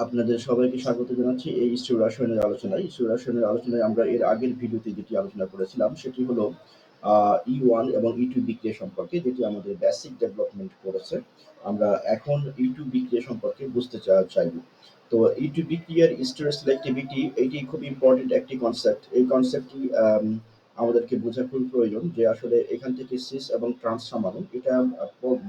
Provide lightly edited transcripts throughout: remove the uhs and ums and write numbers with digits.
আপনাদের সবাইকে স্বাগত জানাচ্ছি এই স্থূল রসায়নের আলোচনায়। স্থূল রসায়নের আলোচনায় আমরা এর আগের ভিডিওতে যেটি আলোচনা করেছিলাম সেটি হলো E1 এবং E2 বিক্রিয়া সম্পর্কে, যেটি আমাদের বেসিক ডেভেলপমেন্ট করেছে। আমরা এখন E2 বিক্রিয়া সম্পর্কে বুঝতে চাইব। তো E2 বিক্রিয়ার স্টিরিওসেলেক্টিভিটি এটি খুব ইম্পর্টেন্ট একটি কনসেপ্ট। এই কনসেপ্টটি আমাদেরকে বোঝা খুব প্রয়োজন যে আসলে এখান থেকে সিস এবং ট্রান্স সামান্য এটা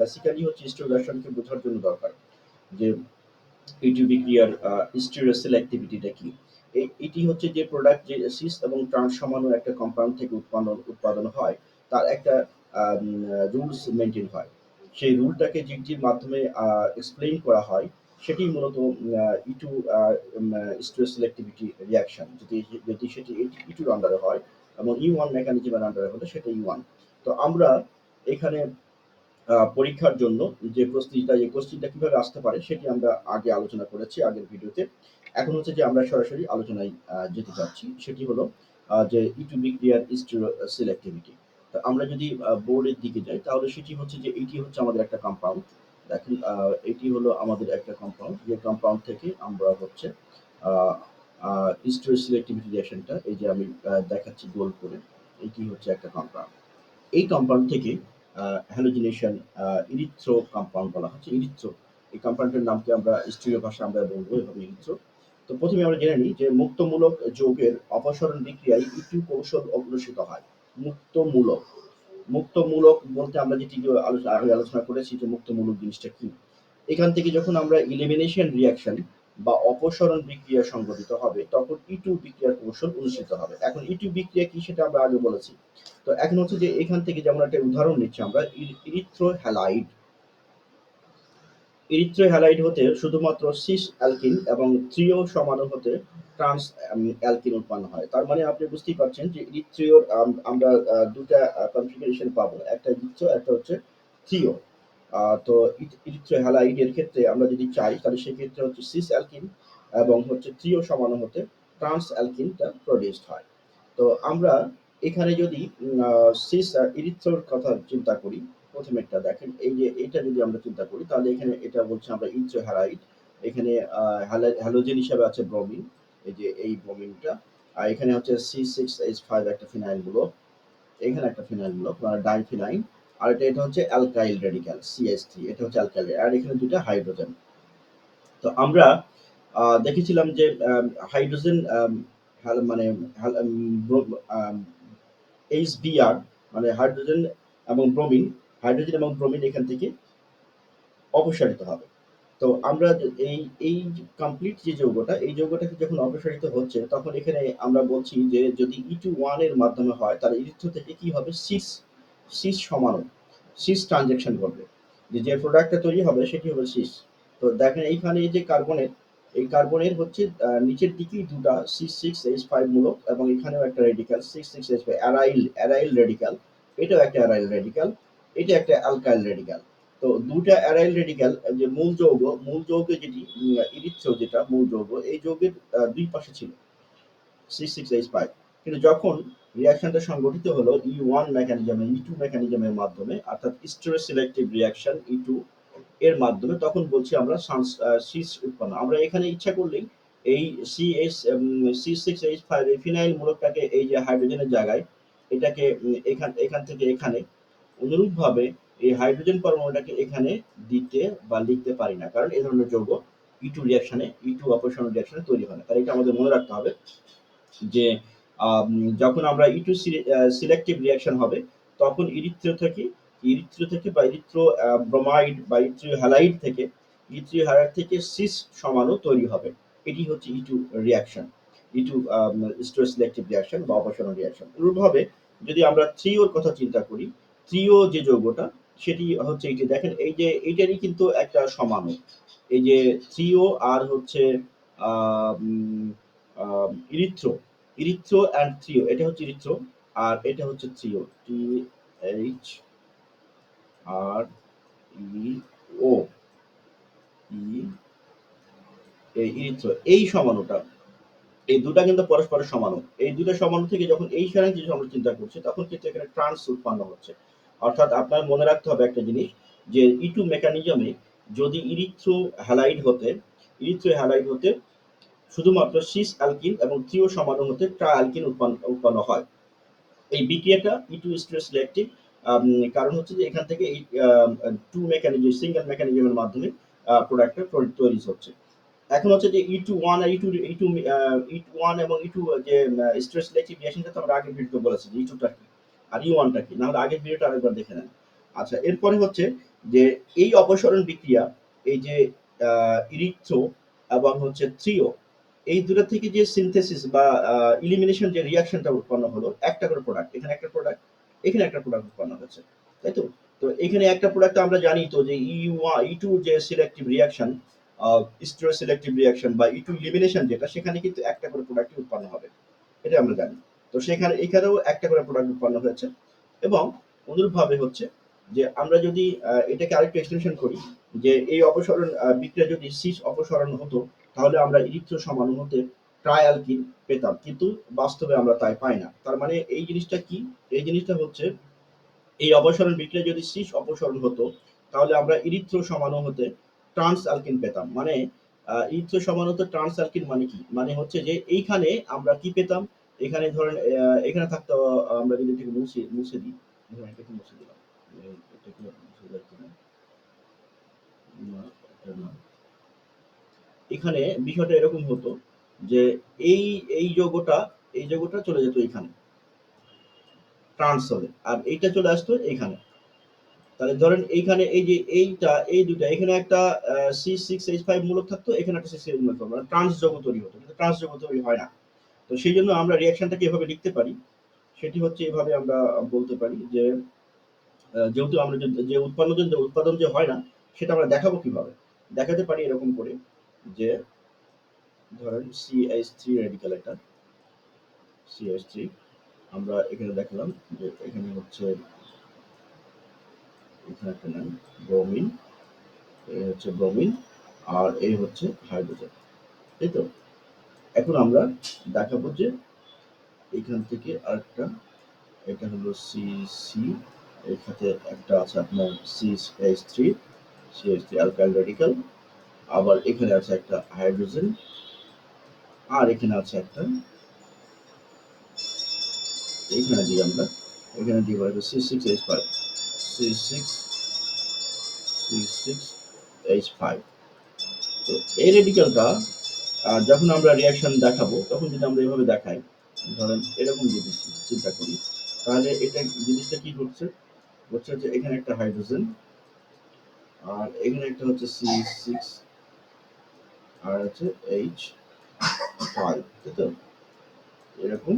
বেসিক্যালি হচ্ছে স্থূল রসায়নকে বোঝার জন্য দরকার যে ইটি বিক্রিয়ার স্টিরিওসেলেক্টিভিটিটা কি। এটি হচ্ছে যে প্রোডাক্ট যে সিস এবং ট্রান্স সমাণু একটা কম্পাউন্ড থেকে উৎপাদন হয়, তার একটা রুলস মেনটেন হয়। সেই রুলটাকে যেটির মাধ্যমে এক্সপ্লেইন করা হয় সেটি মূলত ইটু স্টিরিওসেলেক্টিভিটি রিয়াকশন। যদি যদি সেটি ইটুর আন্ডারে হয় এবং E1 মেকানিজমের আন্ডারে হলে সেটা E1। তো আমরা এখানে পরীক্ষার জন্য যে প্রস্তুতিটা, এই কোশ্চেনটা কিভাবে আসতে পারে সেটি আমরা আগে আলোচনা করেছি আগের ভিডিওতে। এখন হচ্ছে যে আমরা সরাসরি আলোচনায় যেতে চাচ্ছি। সেটি হলো যে ইটু বিক্রিয়ার স্টিরিওসেলেক্টিভিটি। তো আমরা যদি বোর্ডের দিকে যাই তাহলে সেটি হচ্ছে যে এটি হচ্ছে আমাদের একটা কম্পাউন্ড। দেখেন এটি হলো আমাদের একটা কম্পাউন্ড, যে কম্পাউন্ড থেকে আমরা হচ্ছে স্টিরিওসেলেক্টিভিটি রিঅ্যাকশনটা এই যে আমি দেখাচ্ছি গোল করে, এটি হচ্ছে একটা কম্পাউন্ড। এই কম্পাউন্ড থেকে হ্যালোজিনেশন ইরিথ্রো কম্পাউন্ড বলা হচ্ছে। ইরিথ্রো এই কম্পাউন্ডের নামকে আমরা স্টিরিও ভাষা আমরা বলবো এভাবে ইরিথ্রো। তো প্রথমে আমরা জেনে নিই যে মুক্তমূলক যৌগের অপসারণ বিক্রিয়ায় ইটু কৌশল অনুসৃত হয়। মুক্তমূলক, মুক্তমূলক বলতে আমরা যেটি আগে আলোচনা করেছি যে মুক্তমূলক জিনিসটা কি। এখান থেকে যখন আমরা ইলিমিনেশন রিঅ্যাকশন বা অপসারণ বিক্রিয়া সংঘটিত হবে তখন ইটু বিক্রিয়ার কৌশল অনুসৃত হবে। এখন ইটু বিক্রিয়া কি সেটা আমরা আগে বলেছি। তো এখন হচ্ছে যে এখান থেকে যেমন একটা উদাহরণ নিচ্ছি আমরা, ইরিথ্রোহ্যালাইড। ইরিথ্রোহ্যালাইড হতে শুধুমাত্র সিস অ্যালকিন এবং থ্রিও সমাণু হতে ট্রান্স অ্যালকিন উৎপন্ন হয়। তার মানে আপনি বুঝতেই পারছেন যে ইরিথ্রিওর আমরা দুটা কনফিগারেশন পাবো, একটা ইরিথ্রো, একটা হচ্ছে থ্রিও। তো ইরিথ্রোহ্যালাইড এর ক্ষেত্রে আমরা যদি চাই তাহলে সেক্ষেত্রে হচ্ছে সিস অ্যালকিন এবং হচ্ছে থ্রিও সমাণু হতে ট্রান্স অ্যালকিনটা প্রডিউসড হয়। তো আমরা এখানে যদি সিস ইরিথ্রোর কথা চিন্তা করি, প্রথমেরটা দেখেন এই যে এটা যদি আমরা চিন্তা করি তাহলে এখানে এটা বলছে আমরা ইরিথ্রোহ্যালাইড। এখানে হ্যালোজেন হিসাবে আছে ব্রোমিন, এই যে এই ব্রোমিনটা। আর এখানে হচ্ছে C6H5 একটা ফিনাইল গ্রুপ, এখানে একটা ফিনাইল গ্রুপ ডাইফিনাইল। আর এটা হচ্ছে অ্যালকাইল রেডিক্যাল CH3, এটা হচ্ছে অ্যালকাইল, আর এখানে দুটো হাইড্রোজেন। তো আমরা দেখেছিলাম যে হাইড্রোজেন মানে HBr মানে হাইড্রোজেন এবং ব্রোমিন, হাইড্রোজেন এবং ব্রোমিন এখান থেকে অপসারিত হবে। তো আমরা এই এই কমপ্লিট যে যৌগটা, এই যৌগটাকে যখন অপসারিত হচ্ছে তখন এখানে আমরা বলছি যে যদি E2 এর মাধ্যমে হয় তাহলে ইরিথ্রো থেকে কি হবে, সিস সিস সমাণু, সিস ট্রানজেকশন ঘটবে। যে প্রোডাক্টটা তৈরি হবে সেটি হবে সিস। তো দেখেন এইখানে এই যে কার্বনের, এই কার্বনের হচ্ছে নিচের দিকেই দুটা C6H5 মূলক এবং এখানেও একটা রেডিক্যাল C6H5 অ্যারাইল রেডিক্যাল, এটাও একটা অ্যারাইল রেডিক্যাল, এটা একটা অ্যালকাইল রেডিক্যাল। তো দুটা অ্যারাইল রেডিক্যাল যে মূল যৌগে যেটি ইরিথ্রো, যেটা মূল যৌগ, এই যৌগের দুই পাশে ছিল C6H5। কিন্তু যখন রিঅ্যাকশনটা সংঘটিত হলো E1 মেকানিজমে, E2 মেকানিজমের মাধ্যমে, অর্থাৎ স্টিরিওসেলেক্টিভ রিঅ্যাকশন E2 এর মাধ্যমে, তখন বলছি আমরা সিস উৎপন্ন। আমরা এখানে ইচ্ছা করলেই এই C6H5 এই ফিনাইল মূলকটাকে এই যে হাইড্রোজেনের জায়গায় এটাকে এখান থেকে এখানে অনুরূপভাবে এই হাইড্রোজেন পরমাণুটাকে এখানে দিতে বা লিখতে পারি না, কারণ এই ধরনের যৌগ E2 রিঅ্যাকশনে, E2 অপসারণ রিঅ্যাকশনে তৈরি হয় না। তাই এটা আমাদের মনে রাখতে হবে যে যখন আমরা E2 সিলেক্টিভ রিঅ্যাকশন হবে তখন ইরিথ্রো থেকে বা ইরিথ্রো ব্রোমাইড বা ইরিথ্রোহ্যালাইড থেকে সিস সমাণু তৈরি হবে। এটি হচ্ছে E2 রিঅ্যাকশন, E2 স্টিরিওসেলেক্টিভ রিঅ্যাকশন বা অপসারণ রিঅ্যাকশন। অনুরূপভাবে যদি আমরা থ্রিওর কথা চিন্তা করি, থ্রিও যে যৌগটা সেটি হচ্ছে এটি। দেখেন এই যে এইটারই কিন্তু একটা সমাণু, এই যে থ্রিও আর হচ্ছে ইরিথ্রো, ইরিথ্রো অ্যান্ড থ্রিও, এটা হচ্ছে ইরিথ্রো আর এটা হচ্ছে থ্রিও, THREO, এই ইরিথ্রো, এই সমাণুটা, এই দুটা কিন্তু পরস্পরের সমাণু। এই দুটো সমাণু থেকে যখন এই সারাংশ আমরা চিন্তা করছি তখন কিন্তু এখানে ট্রান্স উৎপন্ন হচ্ছে। অর্থাৎ আপনার মনে রাখতে হবে একটা জিনিস, যে E2 মেকানিজমে যদি ইরিথ্রো হ্যালাইড হতে ইরিথ্রোহ্যালাইড হতে শুধুমাত্র সিস অ্যালকিন এবং থ্রিও সমাণু হতে ট্রাই অ্যালকিন উৎপন্ন হয়। এই বিক্রিয়াটা E2 স্টিরিও সিলেক্টিভ, কারণ হচ্ছে যে এখান থেকে এই টু মেকানিজম সিঙ্গেল মেকানিজমের মাধ্যমে প্রোডাক্টটা তৈরি হচ্ছে। এখন হচ্ছে যে E2 1 আর E2 1 এবং E2 যে স্টিরিও সিলেক্টিভ রিঅ্যাকশনটা তো আমরা আগের ভিডিওতে বলেছি যে E2 টা কি আর E1 টা কি, না হলে আগের ভিডিওটা আরেকবার দেখে নেন। আচ্ছা, এরপরে হচ্ছে যে এই অপসারণ বিক্রিয়া, এই যে ইরিথ্রো এবং হচ্ছে থ্রিও, এই দুটো থেকে যে সিনথেসিস বা ইলিমিনেশন যে রিঅ্যাকশনটা উৎপন্ন হলো, একটা করে প্রোডাক্ট, এখানে একটা প্রোডাক্ট, এখানে একটা প্রোডাক্ট উৎপন্ন হচ্ছে, তাই তো? তো এখানে একটা প্রোডাক্ট আমরা জানি তো যে E2 যে selective reaction, stereo selective reaction বা E2 এলিমিনেশন যেটা, সেখানে কিন্তু একটা করে প্রোডাক্ট উৎপন্ন হবে, এটা আমরা জানি। তো সেখানে এখানেও একটা করে প্রোডাক্ট উৎপন্ন হয়েছে। এবং অনুরূপভাবে হচ্ছে যে আমরা যদি এটাকে আরেকটু এক্সটেনশন করি, যে এই অপসারণ বিক্রিয়া যদি সিস অপসারণ হতো, তাহলে আমরা ইরিথ্রো সমাণু হতে ট্রাইঅ্যালকিন পেতাম, কিন্তু বাস্তবে আমরা তাই পাই না। তার মানে এই জিনিসটা কি? এই জিনিসটা হচ্ছে এই অপসারণ বিক্রিয়া যদি সিস অপসারণ হতো, তাহলে আমরা ইরিথ্রো সমাণু হতে ট্রান্স অ্যালকিন পেতাম। মানে ইরিথ্রো সমাণু হতে ট্রান্স অ্যালকিন মানে কি? মানে হচ্ছে যে এইখানে আমরা কি পেতাম? এখানে ধরেন এখানে থাকতো, আমরা যদি এটাকে মুছে মুছে দিই, ধরেন এটাকে মুছে দিলাম, এটাকে মুছে যায় কিনা? না, এটা না। এখানে বিষয়টা এরকম হতো যে এই এই যৌগটা, এই যৌগটা চলে যেত এখানে ট্রান্স হলে, আর এইটা চলে আসতো এইখানে। তাহলে ধরেন এইখানে এই যে এইটা, এই দুটা, এখানে একটা C6H5 মূলক থাকতো, এখানে একটা C6H মূলক থাকতো, মানে ট্রান্স যৌগ তৈরি হতো, কিন্তু ট্রান্স যৌগ তৈরি হয় না। তো সেই জন্য আমরা রিঅ্যাকশনটাকে এভাবে লিখতে পারি, সেটি হচ্ছে এভাবে আমরা বলতে পারি যে যেহেতু আমরা যে উৎপাদন যে হয় না, সেটা আমরা দেখাবো কিভাবে? দেখাতে পারি এরকম করে যে ধরেন CH3 রেডিক্যাল, এটা CH3 আমরা এখানে দেখালাম যে এখানে হচ্ছে, এখানে একটা নাম ব্রোমিন, এই হচ্ছে ব্রোমিন, আর এই হচ্ছে হাইড্রোজেন, তাই তো? এখন আমরা দেখাবো যে এখান থেকে আরেকটা, এটা হলো CC, এর সাথে একটা আছে আপনার CH3 অ্যালকাইল রেডিক্যাল, আবার এখানে আছে একটা হাইড্রোজেন, আর এখানে আছে একটা, এখানে দিই আমরা, এখানে দিব একটা C6H5, C6H5। তো এই রেডিক্যালটা যখন আমরা রিঅ্যাকশন দেখাবো, তখন যদি আমরা এভাবে দেখাই, ধরেন এরকম যদি চিন্তা করি, তাহলে এটা জিনিসটা কি ঘটছে? হচ্ছে যে এখানে একটা হাইড্রোজেন, আর এখানে একটা হচ্ছে C6, আর হচ্ছে H5, তাই তো? এরকম।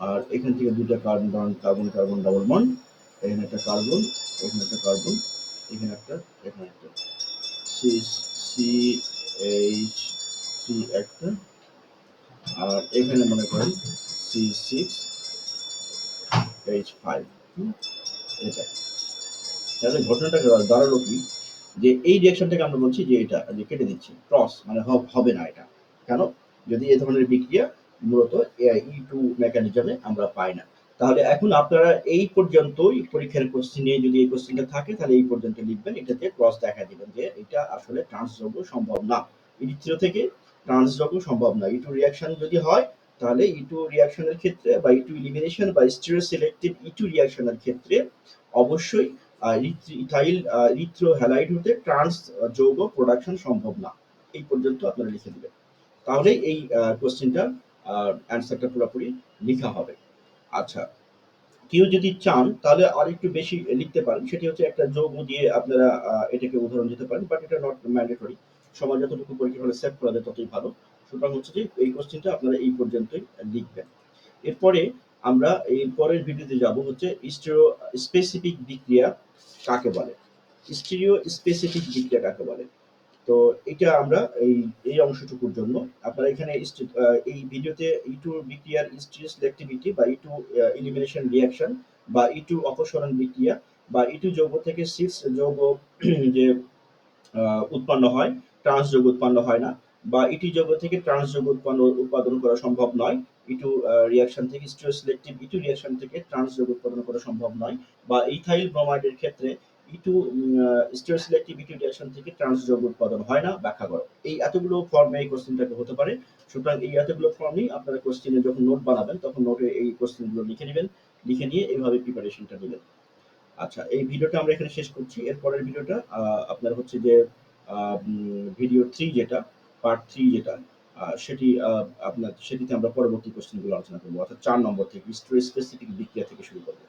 আর এখান থেকে দুটো carbon carbon carbon double bond, এখানে একটা কার্বন, এখানে একটা কার্বন, এখানে একটা, এখানে একটা CH3 একটা, আর এখানে মনে করেন C6H5, এটা। তাহলে ঘটনাটা দাঁড়ালো কি, যে এই রিঅ্যাকশনটাকে আমরা বলছি যে এটা যে কেটে দিচ্ছি, ক্রস মানে হবে না এটা। কেন? যদি এ ধরনের বিক্রিয়া মূলত E2 মেকানিজমে আমরা পাই না। তাহলে এখন আপনারা এই পর্যন্তই পরীক্ষার কোশ্চেনে যদি এই কোশ্চেনটা থাকে, তাহলে এই পর্যন্ত লিখবেন, এটাতে ক্রস দেখা দিবেন যে এটা আসলে ট্রান্স যৌগ সম্ভব না। E3 থেকে ট্রান্স যৌগ সম্ভব না। E2 রিঅ্যাকশন যদি হয়, তাহলে E2 রিঅ্যাকশনের ক্ষেত্রে বা E2 এলিমিনেশন বা স্টিরিও সিলেক্টিভ E2 রিঅ্যাকশনের ক্ষেত্রে অবশ্যই ইথ্রোহ্যালাইড হতে ট্রান্স যৌগ প্রোডাকশন সম্ভব না। এই পর্যন্ত আপনারা লিখে দিবেন। তাহলে এই কোশ্চেনটার অ্যান্সারটা পুরোপুরি লিখা হবে। আচ্ছা, কেউ যদি চান তাহলে আরেকটু বেশি লিখতে পারেন, সেটি হচ্ছে একটা যৌগ দিয়ে আপনারা এটাকে উদাহরণ দিতে পারেন, বাট এটা নট ম্যান্ডেটরি। সময় যতটুকু পরীক্ষার হলে সেভ করা যায় ততই ভালো। সুতরাং হচ্ছে যে এই কোশ্চেনটা আপনারা এই পর্যন্তই লিখবেন। এরপরে আমরা এই পরের ভিডিওতে যাব হচ্ছে স্টিরিও স্পেসিফিক বিক্রিয়া কাকে বলে, স্টিরিও স্পেসিফিক বিক্রিয়া কাকে বলে। তো এটা আমরা এই অংশটুকুর জন্য আপনারা এখানে এই ভিডিওতে E2 বিক্রিয়ার স্টিরিও সিলেক্টিভিটি বা E2 এলিমিনেশন রিঅ্যাকশন বা E2 অপসারণ বিক্রিয়া বা E2 যৌগ থেকে 6 যৌগ যে উৎপন্ন হয়, ট্রান্স যৌগ উৎপন্ন হয় না, বা ইটি যৌগ থেকে ট্রান্স যৌগ উৎপাদন করা সম্ভব নয়, ইটু রিঅ্যাকশন থেকে স্টিরিও সিলেক্টিভ ইটু রিঅ্যাকশন থেকে ট্রান্স যৌগ উৎপাদন করা সম্ভব নয়, বা ইথাইল ব্রোমাইডের ক্ষেত্রে E2 স্টিরিও সিলেক্টিভিটি রিঅ্যাকশন থেকে ট্রান্স যৌগ উৎপাদন হয় না, ব্যাখ্যা করো। এই এতগুলো ফর্মে এই কোশ্চেনটাকে হতে পারে। সুতরাং এই এতগুলো ফর্মেই আপনারা কোশ্চেনে যখন নোট বানাবেন তখন নোটে এই কোশ্চেনগুলো লিখে নিবেন। লিখে নিয়ে এভাবে প্রিপারেশনটা নিবেন। আচ্ছা, এই ভিডিওটা আমরা এখানে শেষ করছি। এর পরের ভিডিওটা আপনার হচ্ছে যে ভিডিও 3 যেটা, পার্ট 3 যেটা, সেটি সেটিতে আমরা পরবর্তী কোশ্চেনগুলো আলোচনা করব। অর্থাৎ 4 নম্বর থেকে স্পেসিফিক বিক্রিয়া থেকে শুরু করব।